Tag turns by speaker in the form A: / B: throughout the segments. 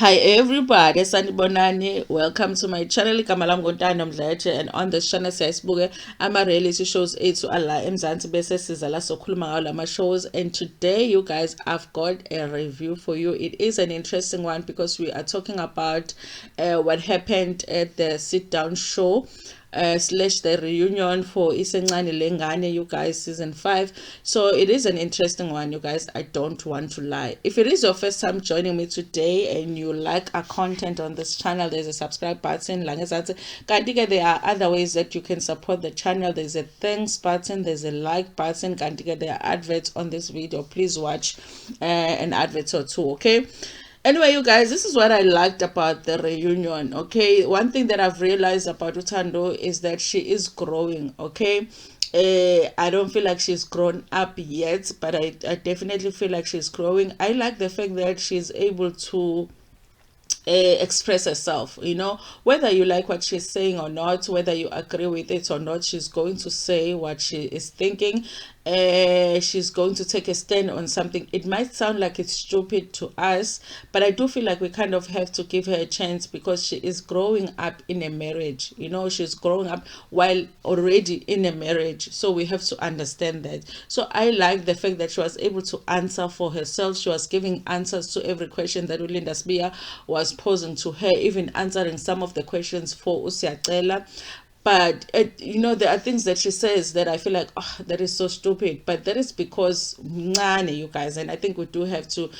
A: Hi everybody, Sanibonani. Welcome to my channel. Igama lami Ntando Mdletshe, and on this channel siyasibuke ama-reality shows ethu ala eMzansi bese siza la sokhuluma ngawo lama shows. And today you guys, I've got a review for you. It is an interesting one because we are talking about what happened at the sit down show slash the reunion for Isencane Lengane, you guys, season 5. So it is an interesting one, you guys. I don't want to lie. If it is your first time joining me today and you like our content on this channel, there's a subscribe button. Kanti there are other ways that you can support the channel. There's a thanks button, there's a like button. Kanti there are adverts on this video. Please watch an advert or two, okay? Anyway, you guys, this is what I liked about the reunion. Okay, one thing that I've realized about Ntando is that she is growing. Okay, I don't feel like she's grown up yet, but I definitely feel like she's growing. I like the fact that she's able to express herself, whether you like what she's saying or not, whether you agree with it or not, she's going to say what she is thinking. She's going to take a stand on something. It might sound like it's stupid to us, but I do feel like we kind of have to give her a chance because she is growing up in a marriage. She's growing up while already in a marriage, so we have to understand that. So I like the fact that she was able to answer for herself. She was giving answers to every question that Ulinda was posing to her, even answering some of the questions for Usiacela. But there are things that she says that I feel like, oh, that is so stupid, but that is because mncane, you guys, and I think we do have to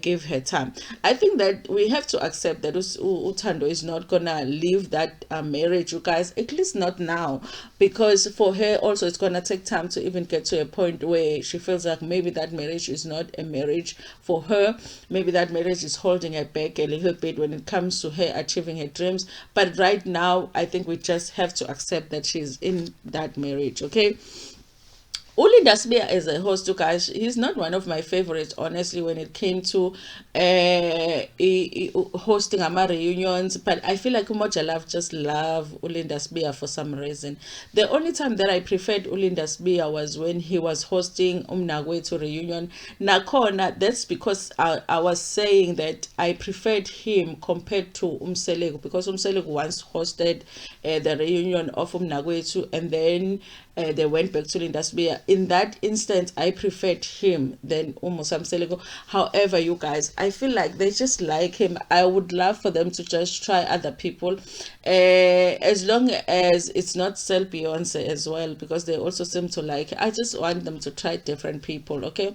A: give her time. I think that we have to accept that Ntando is not gonna leave that marriage, you guys, at least not now, because for her also it's gonna take time to even get to a point where she feels like maybe that marriage is not a marriage for her. Maybe that marriage is holding her back a little bit when it comes to her achieving her dreams. But right now, I think we just have to accept that she's in that marriage, okay? Ulinda as a host, you guys, he's not one of my favorites, honestly, when it came to hosting our reunions. But I feel like Umoja just love Ulinda for some reason. The only time that I preferred Ulinda was when he was hosting Umnagwethu reunion. Nakona, that's because I was saying that I preferred him compared to Umselego, because Umselego once hosted the reunion of Umnagwethu, and then they went back to Linda. In that instance, I preferred him than Umusam Selego. However, you guys, I feel like they just like him. I would love for them to just try other people, as long as it's not Sel Beyonce as well, because they also seem to like it. I just want them to try different people, okay?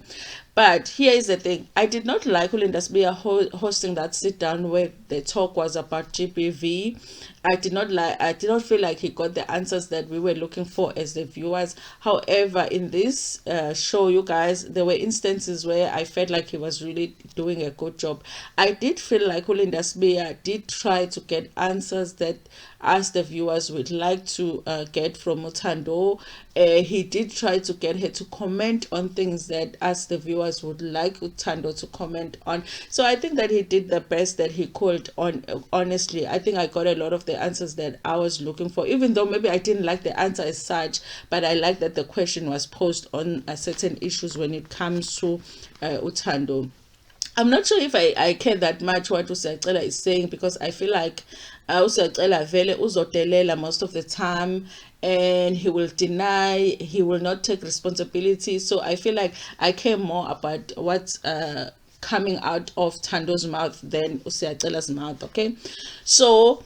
A: But here is the thing. I did not like Ulinda hosting that sit down where the talk was about GBV. I did not feel like he got the answers that we were looking for as the viewers. However, in this show, you guys, there were instances where I felt like he was really doing a good job. I did feel like Ulinda did try to get answers that us, the viewers, would like to get from Ntando. He did try to get her to comment on things that us, the viewers, would like Ntando to comment on. So I think that he did the best that he could. Honestly, I think I got a lot of the answers that I was looking for, even though maybe I didn't like the answer as such, but I like that the question was posed on certain issues when it comes to Ntando. I'm not sure if I care that much what Usiacela is saying, because I feel like Usiacela vele uzodelela most of the time, and he will deny, he will not take responsibility. So I feel like I care more about what's coming out of Tando's mouth than Usiacela's mouth, okay? So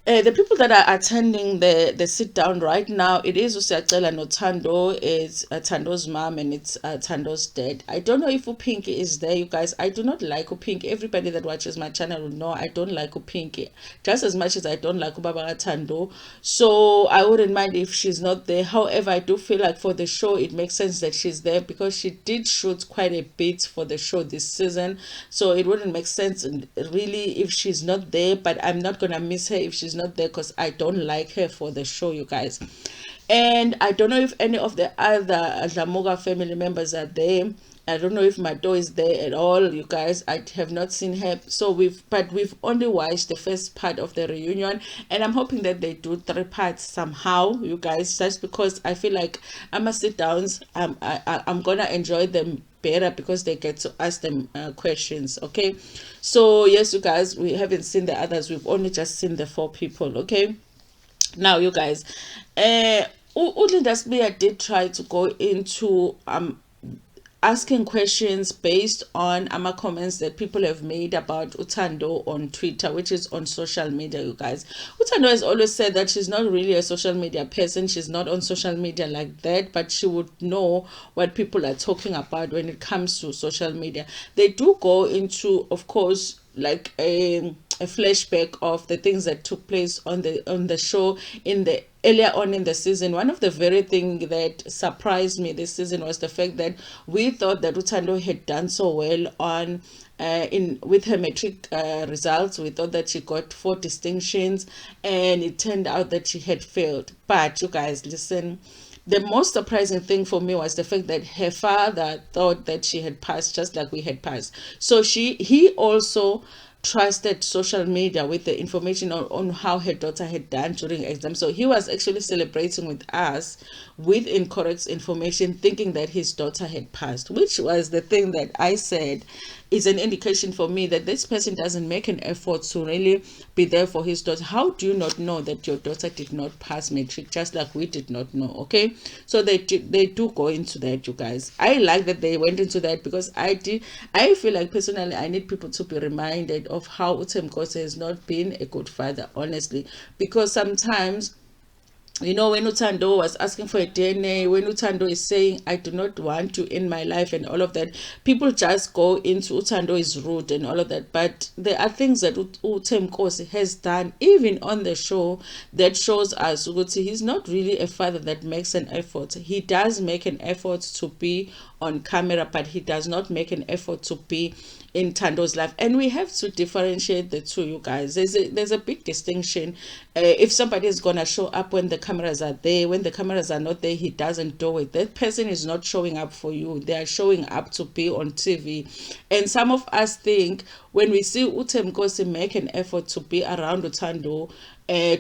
A: the people that are attending the sit down right now, it is Usiacela no Ntando, it's Tando's mom, and it's Tando's dad. I don't know if Upinki is there, you guys. I do not like Upinki. Everybody that watches my channel will know I don't like Upinki just as much as I don't like Ubaba Tando. So I wouldn't mind if she's not there. However, I do feel like for the show it makes sense that she's there, because she did shoot quite a bit for the show this season. So it wouldn't make sense really if she's not there. But I'm not gonna miss her if she's not there, because I don't like her for the show, you guys. And I don't know if any of the other Dlamoga family members are there. I don't know if Mato is there at all, you guys. I have not seen her. So we've only watched the first part of the reunion, and I'm hoping that they do 3 parts somehow, you guys, just because I feel like I'm gonna sit downs. I'm gonna enjoy them better because they get to ask them questions. Okay, so yes, you guys, we haven't seen the others, we've only just seen the 4 people. Okay, now you guys, Mdletshe did try to go into asking questions based on comments that people have made about Ntando on Twitter, which is on social media, you guys. Ntando has always said that she's not really a social media person. She's not on social media like that, but she would know what people are talking about when it comes to social media. They do go into, of course, like a flashback of the things that took place on the show in the earlier on in the season. One of the very things that surprised me this season was the fact that we thought that Ntando had done so well on with her matric results. We thought that she got 4 distinctions, and it turned out that she had failed. But you guys, listen, the most surprising thing for me was the fact that her father thought that she had passed just like we had passed. So he also trusted social media with the information on how her daughter had done during exam. So he was actually celebrating with us with incorrect information, thinking that his daughter had passed, which was the thing that I said is an indication for me that this person doesn't make an effort to really be there for his daughter. How do you not know that your daughter did not pass matric, just like we did not know? Okay, so they do go into that, you guys. I like that they went into that, because I feel like personally I need people to be reminded of how Ntando has not been a good father, honestly, because sometimes, you know, when Ntando was asking for a DNA, when Ntando is saying, I do not want you in my life and all of that, people just go into Ntando is rude and all of that. But there are things that Ntando has done, even on the show, that shows us that he's not really a father that makes an effort. He does make an effort to be on camera, but he does not make an effort to be in Ntando's life. And we have to differentiate the two, you guys. There's a big distinction. If somebody is gonna show up when the cameras are there, when the cameras are not there, he doesn't do it. That person is not showing up for you. They are showing up to be on TV. And some of us think when we see Mdletshe make an effort to be around Ntando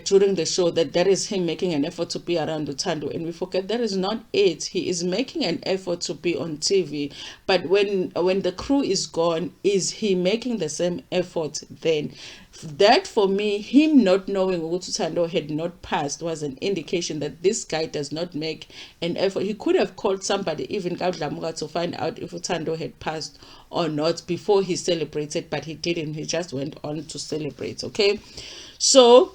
A: during the show, that is him making an effort to be around Ntando, and we forget that is not it. He is making an effort to be on TV, but when the crew is gone, is he making the same effort then? That, for me, him not knowing Ntando had not passed was an indication that this guy does not make an effort. He could have called somebody, even Kadlamuka, to find out if Ntando had passed or not before he celebrated, but he didn't. He just went on to celebrate. Okay, so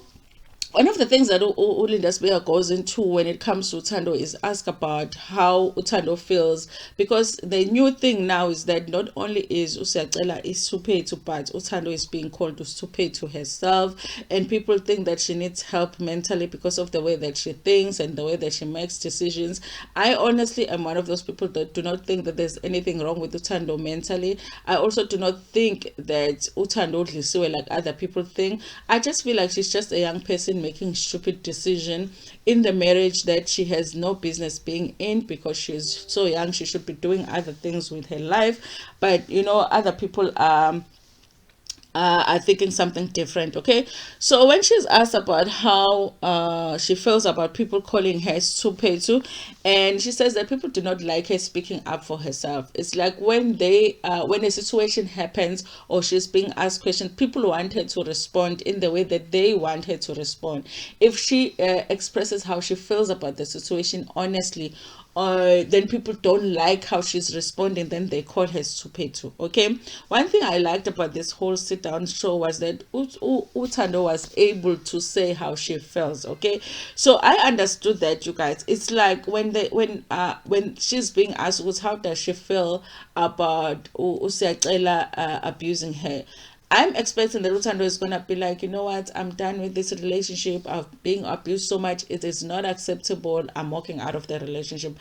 A: one of the things that Mdletshe goes into when it comes to Ntando is ask about how Ntando feels, because the new thing now is that not only is Usiyacela is Suphethu, but Ntando is being called Suphethu herself, and people think that she needs help mentally because of the way that she thinks and the way that she makes decisions. I honestly am one of those people that do not think that there's anything wrong with Ntando mentally. I also do not think that Ntando Mdletshe like other people think. I just feel like she's just a young person making stupid decision in the marriage that she has no business being in, because she's so young. She should be doing other things with her life, but you know, other people are thinking something different. Okay, so when she's asked about how she feels about people calling her Suphethu, and she says that people do not like her speaking up for herself. It's like when when a situation happens or she's being asked questions, people want her to respond in the way that they want her to respond. If she expresses how she feels about the situation honestly, then people don't like how she's responding, then they call her Suphethu. Okay, one thing I liked about this whole sit down show was that Ntando was able to say how she feels. Okay, so I understood that, you guys. It's like when she's being asked how does she feel about Usiyacela abusing her, I'm expecting that Ntando is going to be like, you know what, I'm done with this relationship. I've been abused so much. It is not acceptable. I'm walking out of the relationship.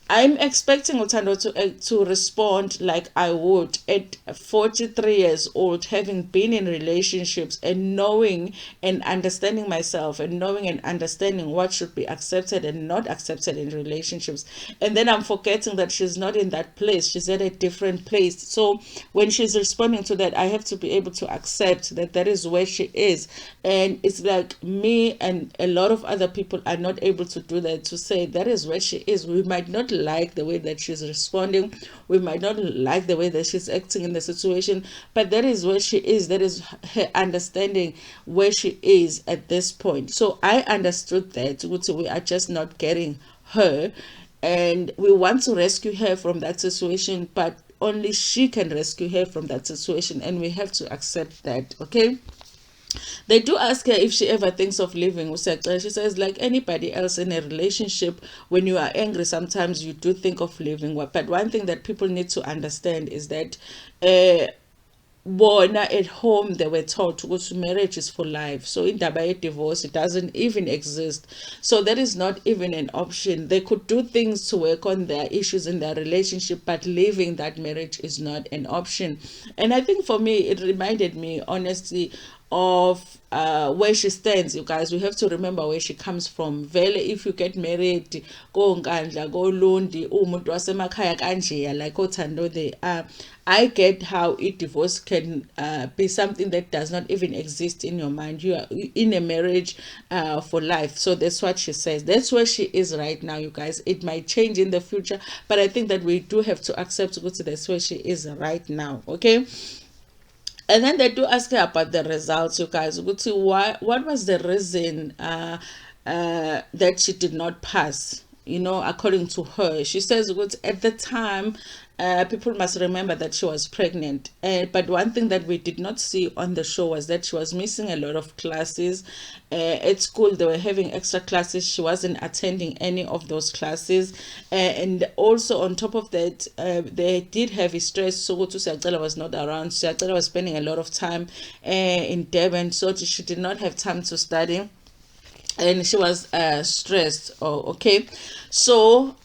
A: I'm expecting Ntando to respond like I would at 43 years old, having been in relationships and knowing and understanding myself, and knowing and understanding what should be accepted and not accepted in relationships. And then I'm forgetting that she's not in that place. She's at a different place. So when she's responding to that, I have to be able to accept that that is where she is. And it's like me and a lot of other people are not able to do that, to say that is where she is. We might not like the way that she's responding, we might not like the way that she's acting in the situation, but that is where she is. That is her understanding where she is at this point. So I understood that we are just not getting her, and we want to rescue her from that situation, but only she can rescue her from that situation, and we have to accept that. Okay, they do ask her if she ever thinks of leaving Usekela. She says, like anybody else in a relationship, when you are angry, sometimes you do think of leaving. But one thing that people need to understand is that bona at home they were taught ukuthi marriage is for life. So in Dabaye divorce, it doesn't even exist. So that is not even an option. They could do things to work on their issues in their relationship, but leaving that marriage is not an option. And I think for me, it reminded me honestly of where she stands. You guys, we have to remember where she comes from. Vele, if you get married, go ngandla, go lundi, umuntu wasemakhaya kanje, like Ntando they are. I get how a divorce can be something that does not even exist in your mind. You are in a marriage for life. So that's what she says. That's where she is right now, you guys. It might change in the future, but I think that we do have to accept that's where she is right now. Okay. And then they do ask her about the results, you guys. What was the reason that she did not pass? You know, according to her, she says at the time, people must remember that she was pregnant. But one thing that we did not see on the show was that she was missing a lot of classes. At school, they were having extra classes. She wasn't attending any of those classes. And also on top of that, they did have a stress. So Siyaxela was not around. Siyaxela was spending a lot of time in Durban, so she did not have time to study. And she was stressed. Okay, so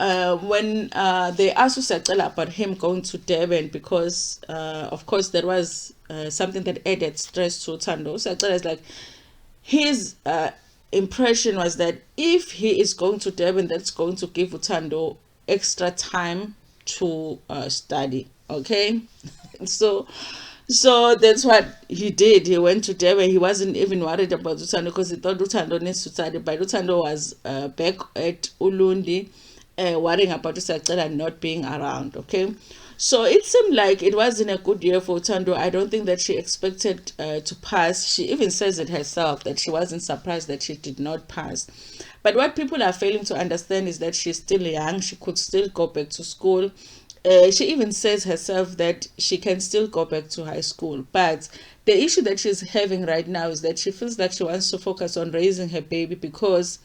A: when they asked Siyaxela about him going to Durban, because of course there was something that added stress to Ntando. Siyaxela is like, his impression was that if he is going to Durban, that's going to give Ntando extra time to study. Okay, so that's what he did. He went to Durban. He wasn't even worried about Ntando because he thought Ntando needs to study. But Ntando was back at Ulundi, worrying about Siyaxela not being around. Okay, so it seemed like it wasn't a good year for Ntando. I don't think that she expected to pass. She even says it herself that she wasn't surprised that she did not pass. But what people are failing to understand is that she's still young. She could still go back to school. She even says herself that she can still go back to high school. But the issue that she's having right now is that she feels like she wants to focus on raising her baby because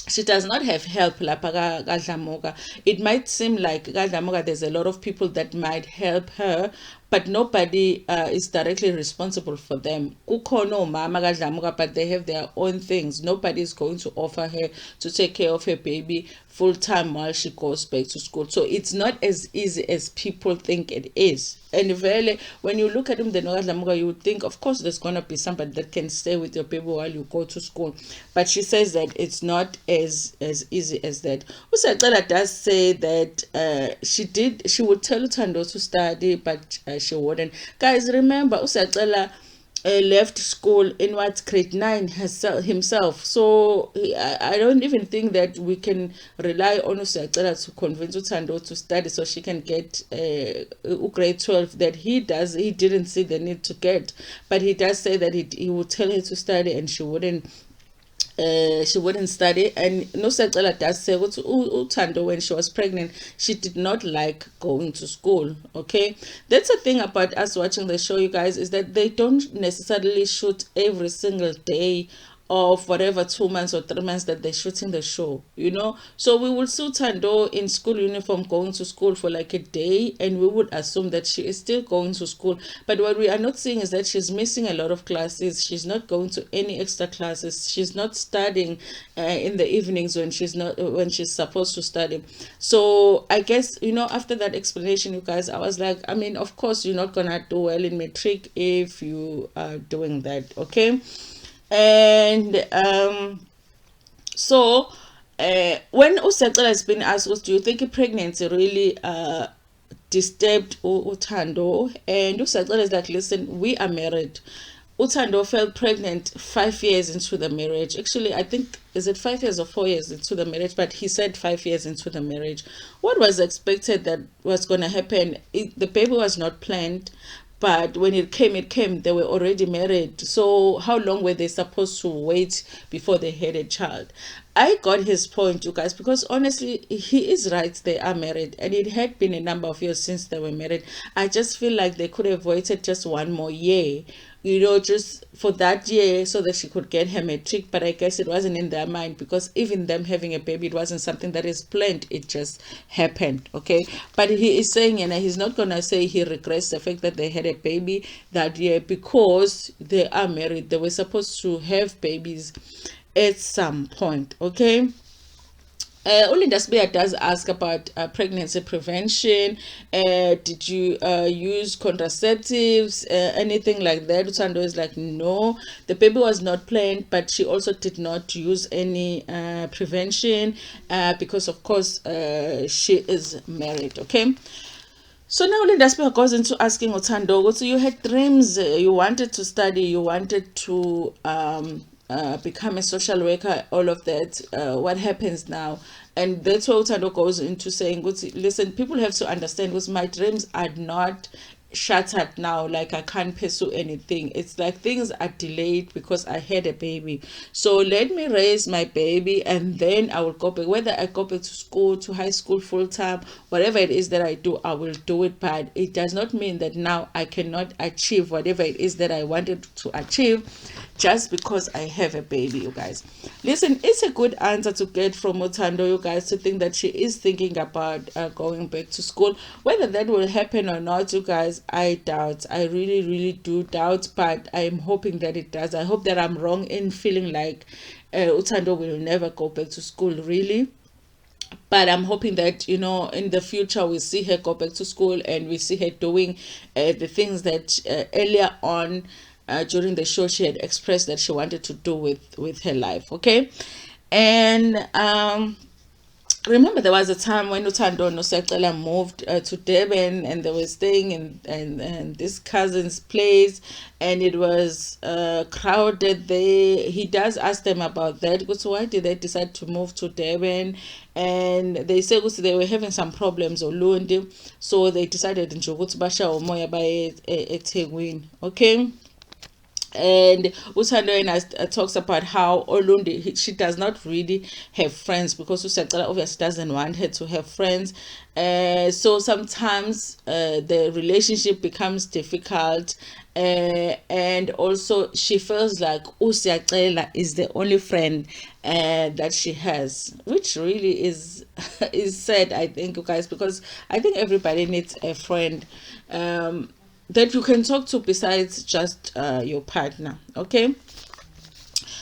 A: she does not have help lapha kaDlamuka. It might seem like kaDlamuka there's a lot of people that might help her, but nobody is directly responsible for them. Kukhona omama kaDlamuka, but they have their own things. Nobody is going to offer her to take care of her baby full time while she goes back to school. So it's not as easy as people think it is. And really, when you look at him, you would think, of course, there's going to be somebody that can stay with your baby while you go to school. But she says that it's not as easy as that. Siyaxela does say that she would tell Ntando to study, but she wouldn't. Guys, remember, Siyaxela left school in grade 9 himself. So I don't even think that we can rely on Siyaxela to convince Ntando to study so she can get grade 12 that he didn't see the need to get. But he does say that he would tell her to study and she wouldn't study. And Siyaxela does say Ntando, when she was pregnant, she did not like going to school. Okay, that's the thing about us watching the show, you guys, is that they don't necessarily shoot every single day of whatever 2 months or 3 months that they're shooting the show, you know. So we will see Ntando in school uniform going to school for like a day, and we would assume that she is still going to school. But what we are not seeing is that she's missing a lot of classes. She's not going to any extra classes. She's not studying in the evenings when she's supposed to study. So I guess, you know, after that explanation, you guys, I was like, I mean, of course you're not gonna do well in matric if you are doing that. Okay. And so when Siyaxela has been asked, do you think pregnancy really disturbed Ntando? And Siyaxela is like, listen, we are married. Ntando fell pregnant 5 years into the marriage. Actually, I think, is it 5 years or 4 years into the marriage? But he said 5 years into the marriage. What was expected that was going to happen? The baby was not planned, but when it came, it came. They were already married. So how long were they supposed to wait before they had a child? I got his point, you guys, because honestly, he is right. They are married, and it had been a number of years since they were married. I just feel like they could have waited just one more year, just for that year, so that she could get her matric. But I guess it wasn't in their mind, because even them having a baby, it wasn't something that is planned. It just happened. Okay. But he is saying, and he's not gonna say he regrets the fact that they had a baby that year, because they are married. They were supposed to have babies at some point. Okay. Ulindasbeya does ask about pregnancy prevention. Did you use contraceptives, anything like that? Ntando is like, no, the baby was not planned, but she also did not use any prevention, because of course she is married. Okay. So now Lindasbeya goes into asking Ntando, so you had dreams, you wanted to study, you wanted to become a social worker, all of that. What happens now? And that's what Ntando goes into saying, listen, people have to understand, because my dreams are not shattered now, like I can't pursue anything. It's like things are delayed because I had a baby. So let me raise my baby, and then I will go back. Whether I go back to school, to high school, full time, whatever it is that I do, I will do it. But it does not mean that now I cannot achieve whatever it is that I wanted to achieve just because I have a baby, you guys. Listen, it's a good answer to get from Ntando, you guys, to think that she is thinking about going back to school. Whether that will happen or not, you guys, I doubt. I really, really do doubt, but I'm hoping that it does. I hope that I'm wrong in feeling like Ntando will never go back to school, really. But I'm hoping that, in the future, we see her go back to school, and we see her doing the things that earlier on during the show she had expressed that she wanted to do with her life. Okay. And remember, there was a time when Ntando Nosacela moved to Durban, and they were staying in this cousin's place, and it was crowded there. He does ask them about that, because why did they decide to move to Durban? And they say they were having some problems or Lundi, so they decided in Jogutu Basha or Moya by Etegwin. Okay. And Ntando talks about how Olundi, she does not really have friends, because Usacela obviously doesn't want her to have friends. So sometimes the relationship becomes difficult, and also she feels like Usacela is the only friend that she has, which really is is sad, I think, you guys, because I think everybody needs a friend that you can talk to besides just your partner. Okay.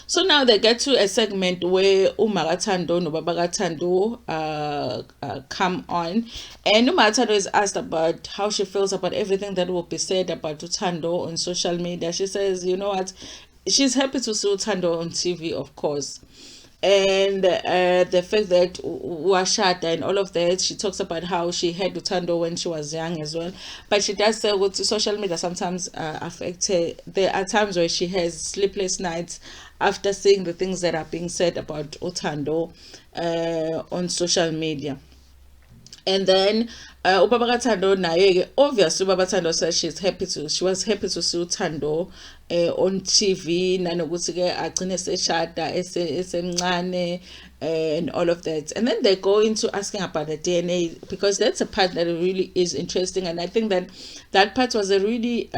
A: So now they get to a segment where Ntando no Baba Ntando come on, and Ntando is asked about how she feels about everything that will be said about Ntando on social media. She says, you know what, she's happy to see Ntando on TV, of course. And the fact that Washata and all of that, she talks about how she had Ntando when she was young as well. But she does say with social media sometimes affect her. There are times where she has sleepless nights after seeing the things that are being said about Ntando on social media. And then Ubaba Ntando naye, obviously Ubaba Ntando says she was happy to see Ntando on TV, nanokuthi ke agcine seshada esemncane, and all of that. And then they go into asking about the DNA, because that's a part that really is interesting, and I think that part was a really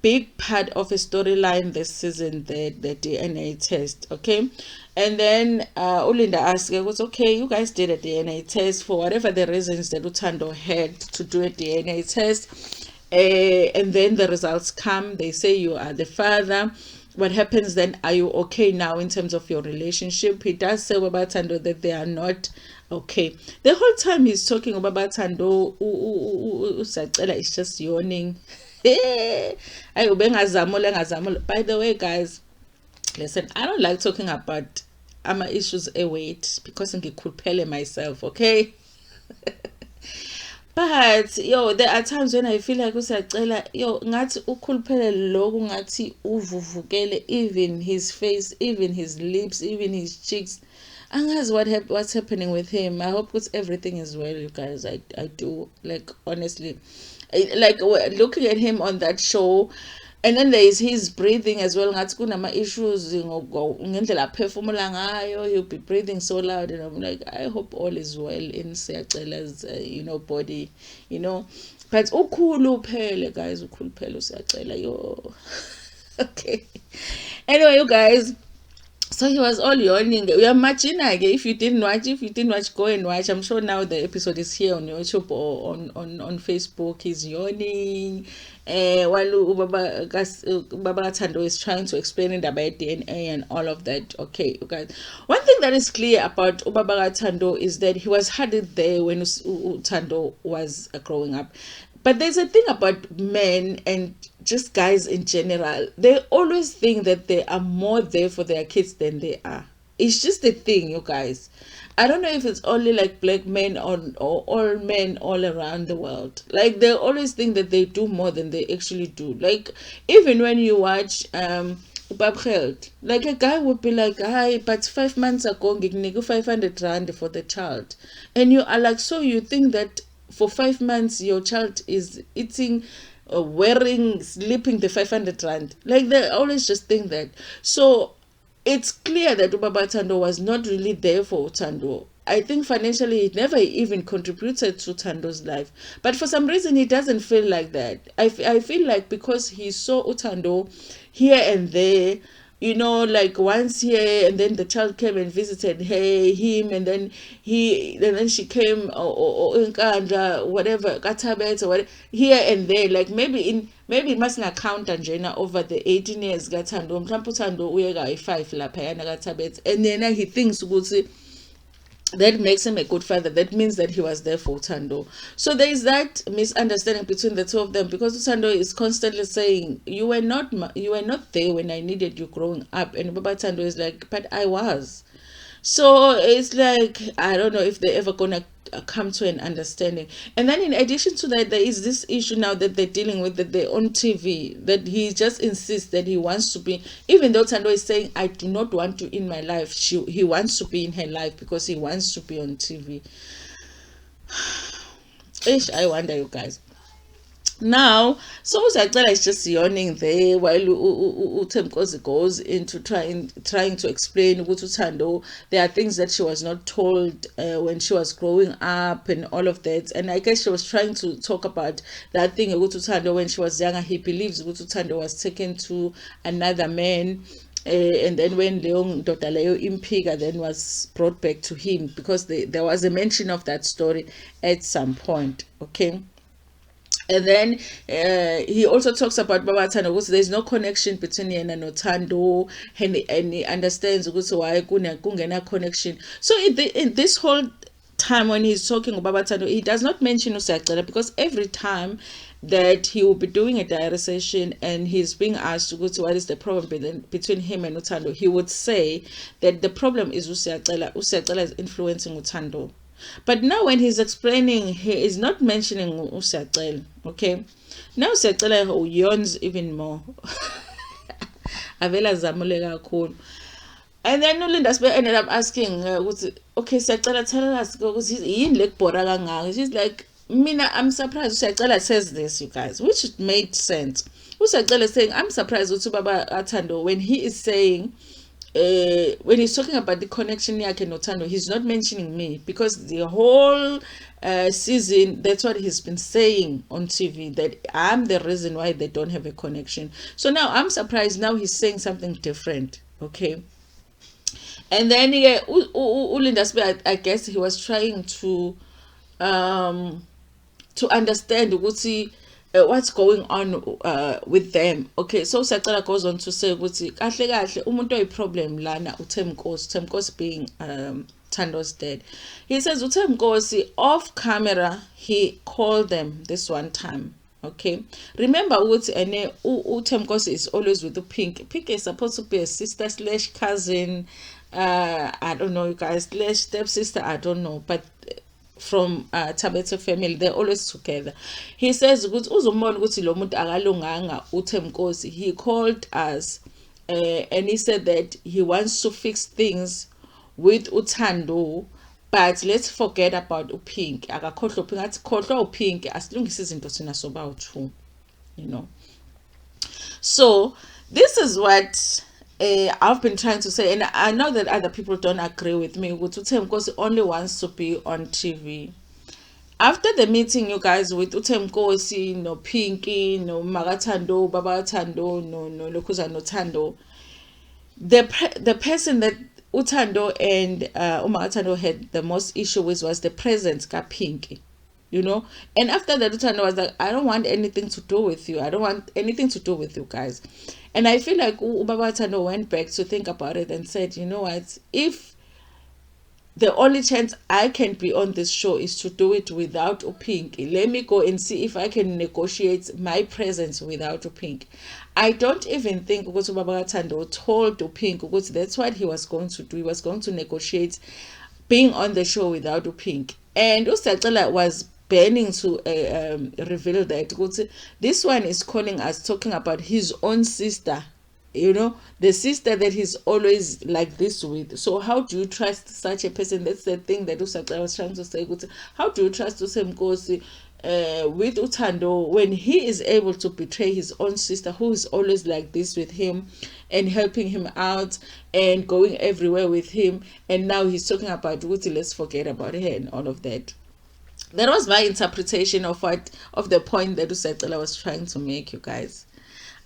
A: big part of a storyline this season, the DNA test. Okay. And then Ulinda asked, okay, you guys did a DNA test for whatever the reasons that Ntando had to do a DNA test, and then the results come, they say you are the father. What happens then? Are you okay now in terms of your relationship? He does say about Ntando that they are not okay. The whole time he's talking about Ntando, Usacela is just yawning. By the way, guys, listen, I don't like talking about my issues await, because I could pele myself, okay? But yo, there are times when I feel like usiyacela yo ngathi ukhuluphele lokhu ngathi uvuvukele, even his face, even his lips, even his cheeks. Angazi what's happening with him. I hope everything is well, you guys. I do, like, honestly. Like looking at him on that show, and then there is his breathing as well. Ngathi kunama issues ngendlela aphefumula ngayo, he'll be breathing so loud, and I'm like, I hope all is well in Siyacela's body, but ukhulu phele, guys, ukhulu phele uSiyacela, yo. Okay, anyway, you guys, so he was all yawning. We are matching again. If you didn't watch, go and watch. I'm sure now the episode is here on YouTube or on Facebook. He's yawning. While Ubaba Ntando is trying to explain it about DNA and all of that. Okay, you guys. One thing that is clear about Ubaba Ntando is that he was hardly there when Ntando was growing up. But there's a thing about men and just guys in general. They always think that they are more there for their kids than they are. It's just a thing, you guys. I don't know if it's only like black men or all men all around the world. Like, they always think that they do more than they actually do. Like, even when you watch like, a guy would be like, hi, but 5 months ago ngikunika 500 rand for the child, and you are like, so you think that for 5 months your child is eating, wearing, sleeping the 500 rand? Like, they always just think that. So it's clear that Ubaba Ntando was not really there for Ntando. I think financially he never even contributed to Tando's life, but for some reason he doesn't feel like that. I feel like because he saw Ntando here and there, like once here, and then the child came and visited him, and then she came, or Nkandla, whatever, Katabet, or whatever, here and there, like maybe it must not count Anjena over the 18 years Ntando Ntando uyeka 5 lapha yana Katabet, and then he thinks ukuthi that makes him a good father. That means that he was there for Ntando. So there is that misunderstanding between the two of them, because Ntando is constantly saying, you were not there when I needed you growing up, and Baba Ntando is like, but I was. So it's like, I don't know if they're ever gonna come to an understanding. And then in addition to that, there is this issue now that they're dealing with, that they're on TV, that he just insists that he wants to be, even though Ntando is saying, I do not want you in my life, he wants to be in her life because he wants to be on TV. I wonder, you guys. Now, so Siyacela is just yawning there while Themkosi goes into trying to explain ukuthi Ntando, there are things that she was not told when she was growing up and all of that. And I guess she was trying to talk about that thing ukuthi Ntando, when she was younger, he believes ukuthi Ntando was taken to another man. And then when Leon Dodaleo Impiga then was brought back to him, because there was a mention of that story at some point. Okay. And then he also talks about Baba Ntando, because there's no connection between yena and Ntando, and he understands why kungena connection. So in this whole time when he's talking about Baba Ntando, he does not mention Siyacela, because every time that he will be doing a diary session and he's being asked to go to what is the problem between him and Ntando, he would say that the problem is Siyacela is influencing Ntando. But now when he's explaining, he is not mentioning Siyacela. Okay, now Siyacela yawns even more. Avela zamule kakhulu. And then Lindasbe ended up asking, okay, Siyacela, tell us, because he's like bora kangaka. She's like, Mina, I'm surprised Siyacela says this, you guys, which made sense. Siyacela is saying, I'm surprised with Baba Ntando when he is saying, when he's talking about the connection yake Ntando, he's not mentioning me, because the whole season, that's what he's been saying on TV, that I'm the reason why they don't have a connection. So now I'm surprised now he's saying something different. Okay. And then Lindasbe, I guess he was trying to understand what's going on with them. Okay, so Siyacela goes on to say ukuthi kahle umuntu oyiproblem lana uThemkosi being Ntando's dad. He says uThemkosi off camera, he called them this one time. Okay, remember ukuthi uThemkosi is always with the Pink. Pink is supposed to be a sister / cousin, I don't know, you guys, / stepsister, I don't know, but from Tabetha family, they're always together. He says ukuthi uzombona ukuthi lo muntu akalunganga uThemkosi. He called us and he said that he wants to fix things with Ntando, but let's forget about uPink. Akakhohlwa uPink, athi khohlwa uPink, asilungise izinto thina sobawu-2, you know. So this is what I've been trying to say, and I know that other people don't agree with me. Uthemkosi only wants to be on TV. After the meeting, you guys, with Uthemkosi, no Pinky, no Magathando, Baba Thando, no Lokuza, no Ntando, the person that Ntando and Umagathando had the most issue with was the presence ka Pinky. You know, and after that, Ntando was like, I don't want anything to do with you. I don't want anything to do with you guys. And I feel like Baba Ntando went back to think about it and said, you know what, if the only chance I can be on this show is to do it without Pinky, let me go and see if I can negotiate my presence without Pinky. I don't even think Baba Ntando told Pinky that's what he was going to do. He was going to negotiate being on the show without Pinky. And Usacela was burning to reveal that this one is calling us, talking about his own sister, you know, the sister that he's always like this with. So how do you trust such a person? That's the thing that Usacela was trying to say. How do you trust Uthemkosi with Ntando when he is able to betray his own sister, who is always like this with him and helping him out and going everywhere with him, and now he's talking about let's forget about her and all of that. That was my interpretation of the point that Usacela was trying to make, you guys.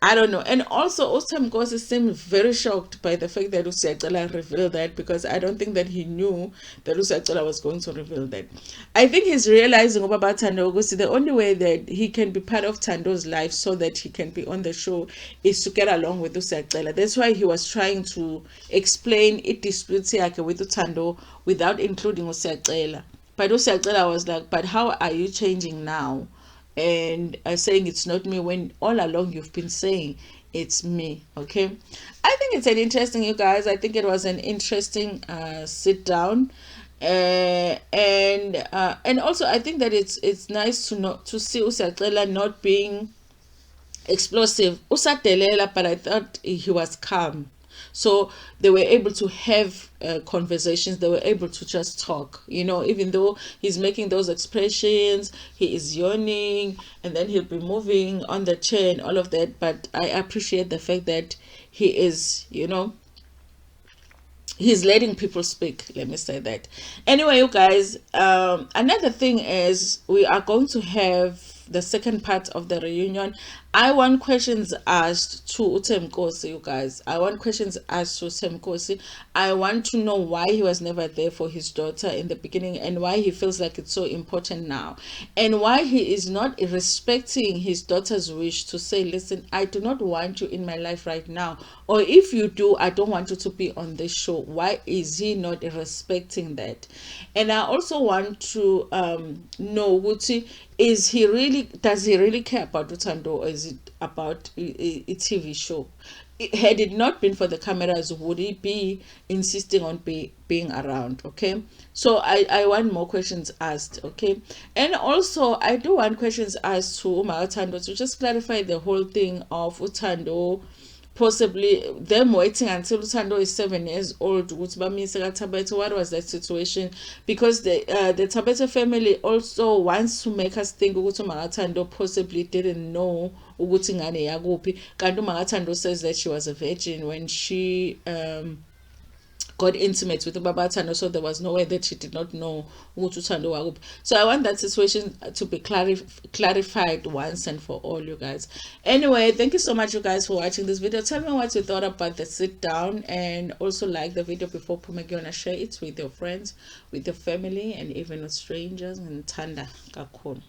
A: I don't know. And also, Uthemkosi seemed very shocked by the fact that Usacela revealed that, because I don't think that he knew that Usacela was going to reveal that. I think he's realizing about Ntando, the only way that he can be part of Tando's life so that he can be on the show is to get along with Usacela. That's why he was trying to explain it disputes with Ntando without including Usacela. But Usacela was like, but how are you changing now? And saying it's not me, when all along you've been saying it's me. Okay, I think it's an interesting, you guys. I think it was an interesting sit down, and also I think that it's nice to see Usacela not being explosive. Usadelela, but I thought he was calm. So they were able to have conversations. They were able to just talk, you know, even though he's making those expressions, he is yawning, and then he'll be moving on the chair and all of that. But I appreciate the fact that he is, you know, he's letting people speak. Let me say that. Anyway, you guys, another thing is we are going to have the second part of the reunion. I want questions asked to Uthemkosi, you guys. I want questions asked to Uthemkosi. I want to know why he was never there for his daughter in the beginning, and why he feels like it's so important now, and why he is not respecting his daughter's wish to say, listen, I do not want you in my life right now, or if you do, I don't want you to be on this show. Why is he not respecting that? And I also want to know, Wuti, does he really care about Ntando, or is it about a TV show? Had it not been for the cameras, would he be insisting on being around? Okay, so I want more questions asked. Okay, and also I do want questions asked to Ntando to just clarify the whole thing of Ntando possibly them waiting until Ntando is 7 years old. What was that situation? Because the Tabetha family also wants to make us think Ntando possibly didn't know ukuthi ngane yakuphi. Kanti Ntando says that she was a virgin when she got intimate with Baba Ntando, so there was no way that she did not know Ntando wakuphi. So I want that situation to be clarified once and for all, you guys. Anyway, thank you so much, you guys, for watching this video. Tell me what you thought about the sit down, and also like the video before Pumegona. Share it with your friends, with your family, and even with strangers. And Ntanda kakhulu.